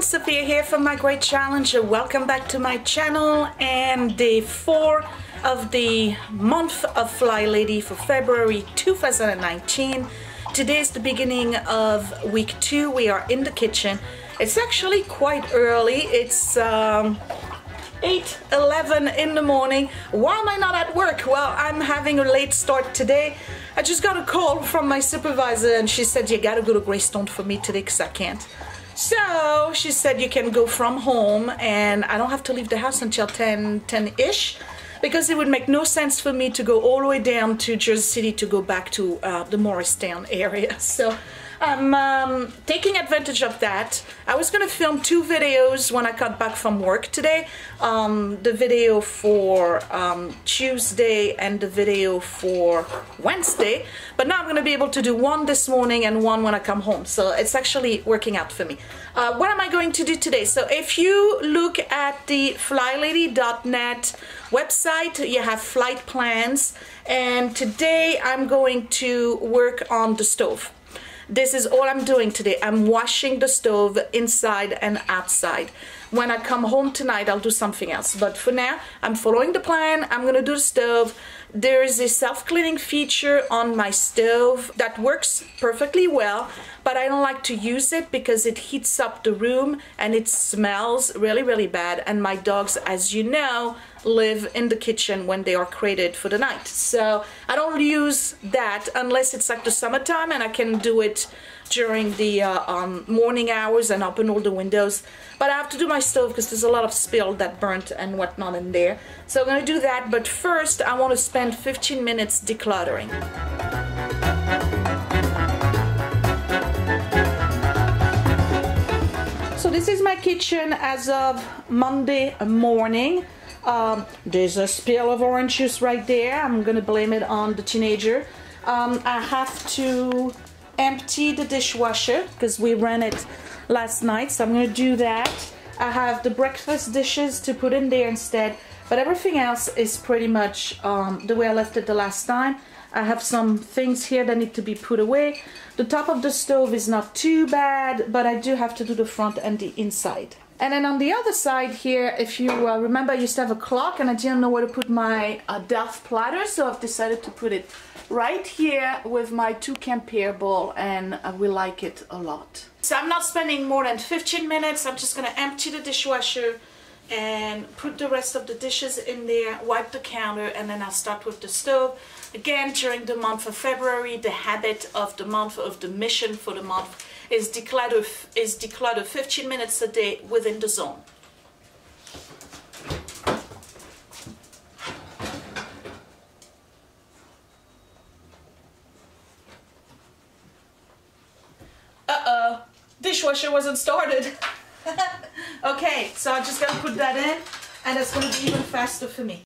Sophia here from My Great Challenge. Welcome back to my channel and day 4 of the month of FlyLady for February 2019. Today is the beginning of week 2. We are in the kitchen. It's actually quite early. It's 8:11 in the morning. Why am I not at work? Well, I'm having a late start today. I just got a call from my supervisor and she said, you gotta go to Greystone for me today because I can't. So she said you can go from home and I don't have to leave the house until 10-ish because it would make no sense for me to go all the way down to Jersey City to go back to the Morristown area. So I'm taking advantage of that. I was going to film 2 videos when I got back from work today. The video for Tuesday and the video for Wednesday. But now I'm going to be able to do one this morning and one when I come home. So it's actually working out for me. What am I going to do today? So if you look at the FlyLady.net website, you have flight plans. And today I'm going to work on the stove. This is all I'm doing today. I'm washing the stove inside and outside. When I come home tonight, I'll do something else. But for now, I'm following the plan. I'm going to do the stove. There is a self-cleaning feature on my stove that works perfectly well, but I don't like to use it because it heats up the room and it smells really, really bad. And my dogs, as you know, live in the kitchen when they are crated for the night. So I don't use that unless it's like the summertime and I can do it during the morning hours and open all the windows. But I have to do my stove because there's a lot of spill that burnt and whatnot in there. So I'm going to do that, but first I want to spend 15 minutes decluttering. So this is my kitchen as of Monday morning. There's a spill of orange juice right there. I'm going to blame it on the teenager. I have to empty the dishwasher because we ran it last night, so I'm going to do that. I have the breakfast dishes to put in there instead, but everything else is pretty much the way I left it the last time. I have some things here that need to be put away. The top of the stove is not too bad, but I do have to do the front and the inside. And then on the other side here, if you remember, I used to have a clock and I didn't know where to put my Delft platter, so I've decided to put it right here with my toucan pear bowl, and we like it a lot. So I'm not spending more than 15 minutes. I'm just going to empty the dishwasher and put the rest of the dishes in there, wipe the counter, and then I'll start with the stove. Again, during the month of February, the habit of the month, of the mission for the month, is declutter 15 minutes a day within the zone. Uh-oh, dishwasher wasn't started. Okay, so I just gotta put that in, and it's gonna be even faster for me.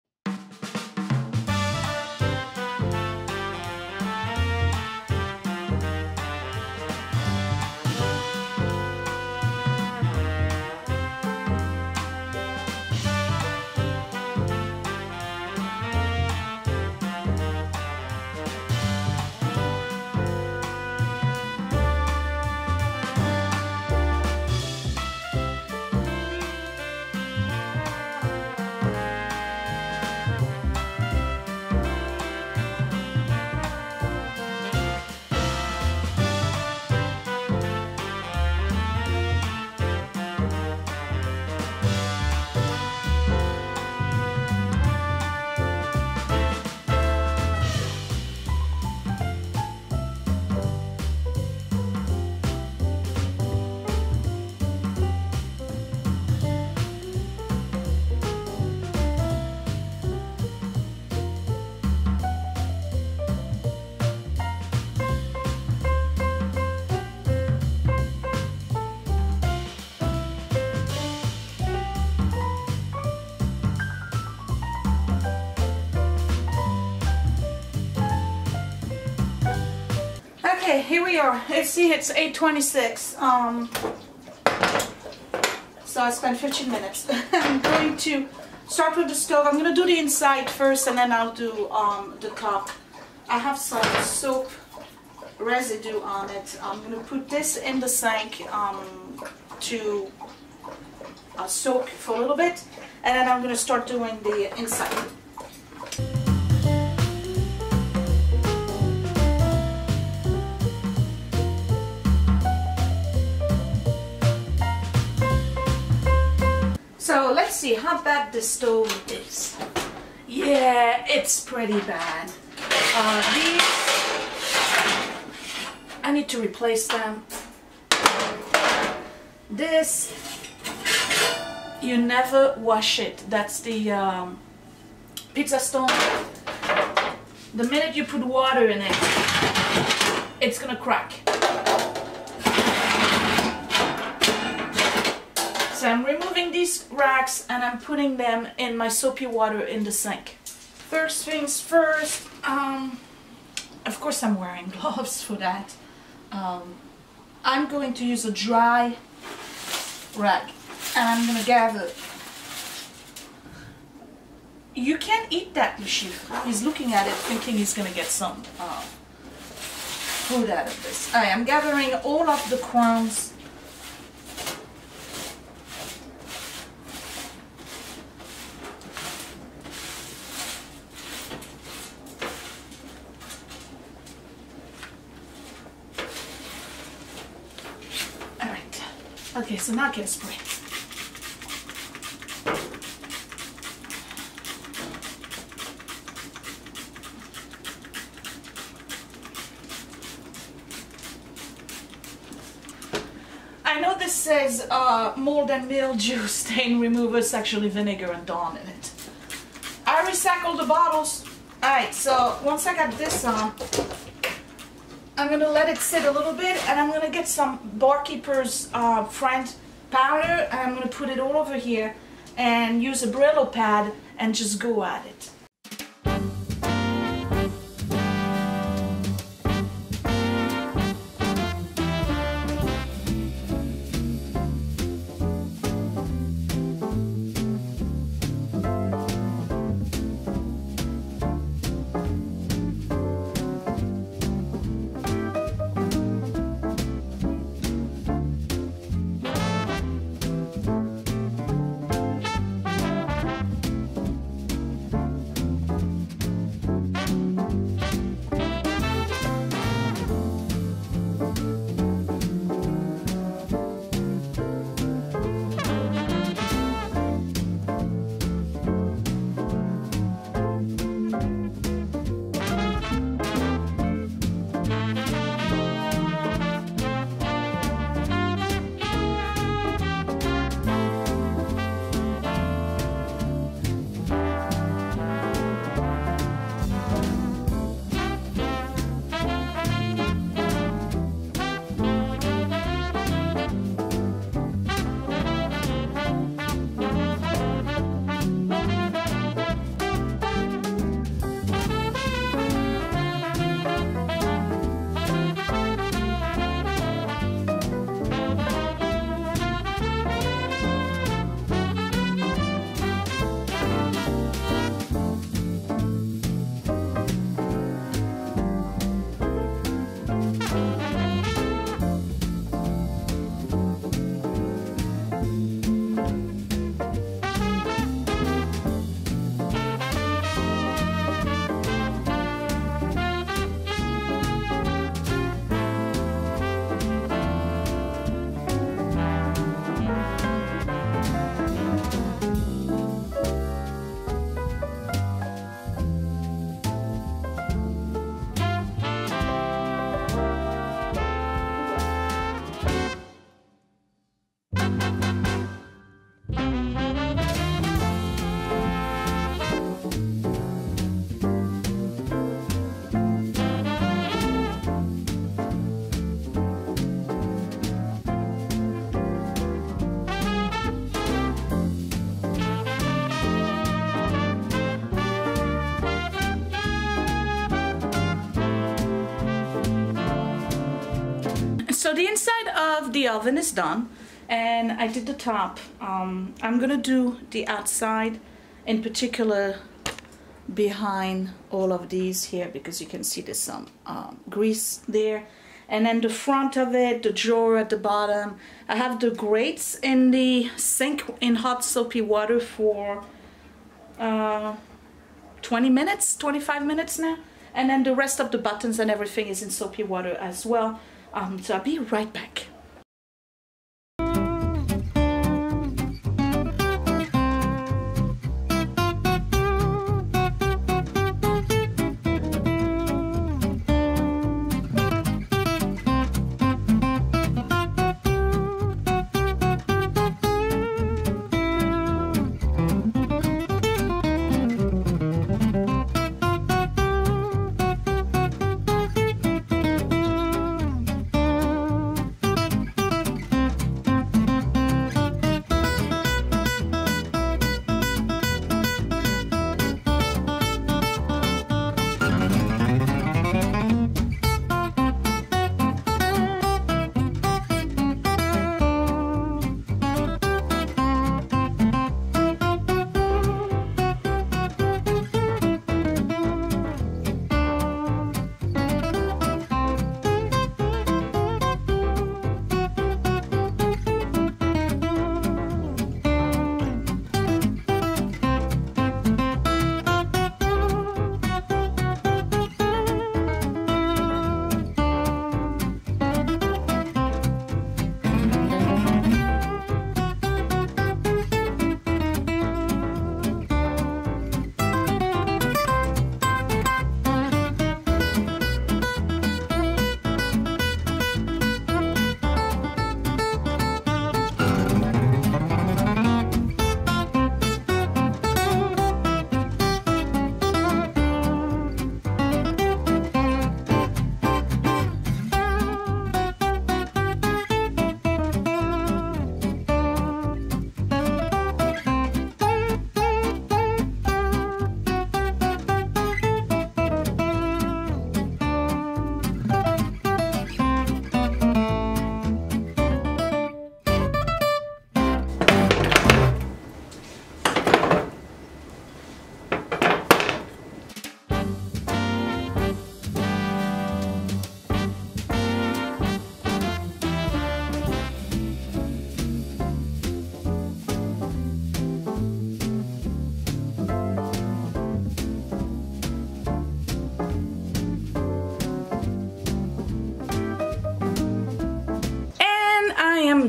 Okay, here we are. See, it's 8:26. So I spent 15 minutes. I'm going to start with the stove. I'm going to do the inside first and then I'll do the top. I have some soap residue on it. I'm going to put this in the sink to soak for a little bit, and then I'm going to start doing the inside. So let's see how bad this stove is. Yeah, it's pretty bad. These, I need to replace them. This, you never wash it. That's the pizza stone. The minute you put water in it, it's gonna crack. So I'm removing these racks and I'm putting them in my soapy water in the sink. First things first, of course I'm wearing gloves for that. I'm going to use a dry rag and I'm going to gather. You can't eat that, Lushif. He's looking at it thinking he's going to get some food out of this. I am gathering all of the crumbs. Okay, so now get a spray. I know this says mold and mildew stain remover, it's actually vinegar and Dawn in it. I recycled the bottles. Alright, so once I got this on, I'm going to let it sit a little bit and I'm going to get some Barkeeper's Friend powder and I'm going to put it all over here and use a Brillo pad and just go at it. So the inside of the oven is done and I did the top. I'm gonna do the outside, in particular behind all of these here, because you can see there's some grease there, and then the front of it, the drawer at the bottom. I have the grates in the sink in hot soapy water for 20 minutes, 25 minutes now. And then the rest of the buttons and everything is in soapy water as well. So I'll be right back.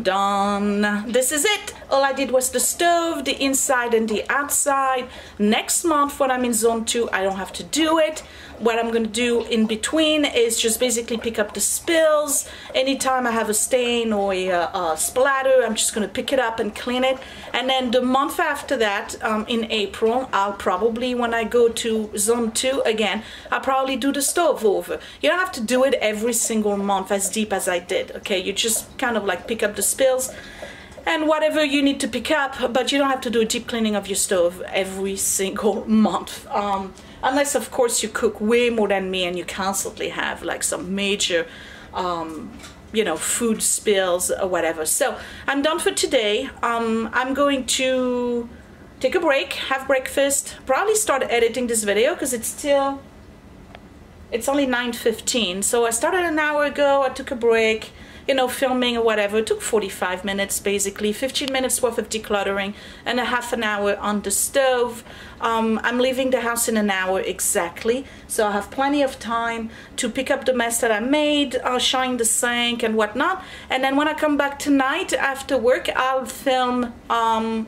Done. This is it. All I did was the stove, the inside and the outside. Next month when I'm in zone 2, I don't have to do it. What I'm going to do in between is just basically pick up the spills. Anytime I have a stain or a splatter, I'm just going to pick it up and clean it. And then the month after that, in April, I'll probably, when I go to zone 2 again, I'll probably do the stove over. You don't have to do it every single month as deep as I did, okay? You just kind of like pick up the spills and whatever you need to pick up, but you don't have to do a deep cleaning of your stove every single month. Unless, of course, you cook way more than me and you constantly have like some major, you know, food spills or whatever. So I'm done for today. I'm going to take a break, have breakfast, probably start editing this video because it's only 9:15. So I started an hour ago, I took a break, you know, filming or whatever. It took 45 minutes basically, 15 minutes worth of decluttering and a half an hour on the stove. I'm leaving the house in an hour exactly, so I have plenty of time to pick up the mess that I made, shine the sink and whatnot. And then when I come back tonight after work, I'll film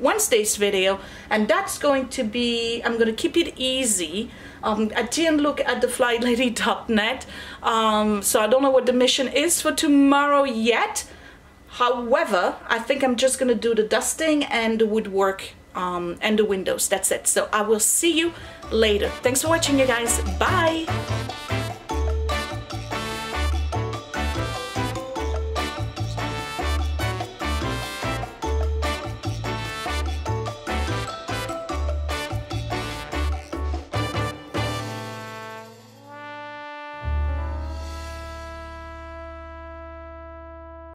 Wednesday's video, and that's going to be, I'm going to keep it easy. I didn't look at the FlyLady.net, so I don't know what the mission is for tomorrow yet. However, I think I'm just gonna do the dusting and the woodwork and the windows. That's it. So I will see you later. Thanks for watching, you guys. Bye.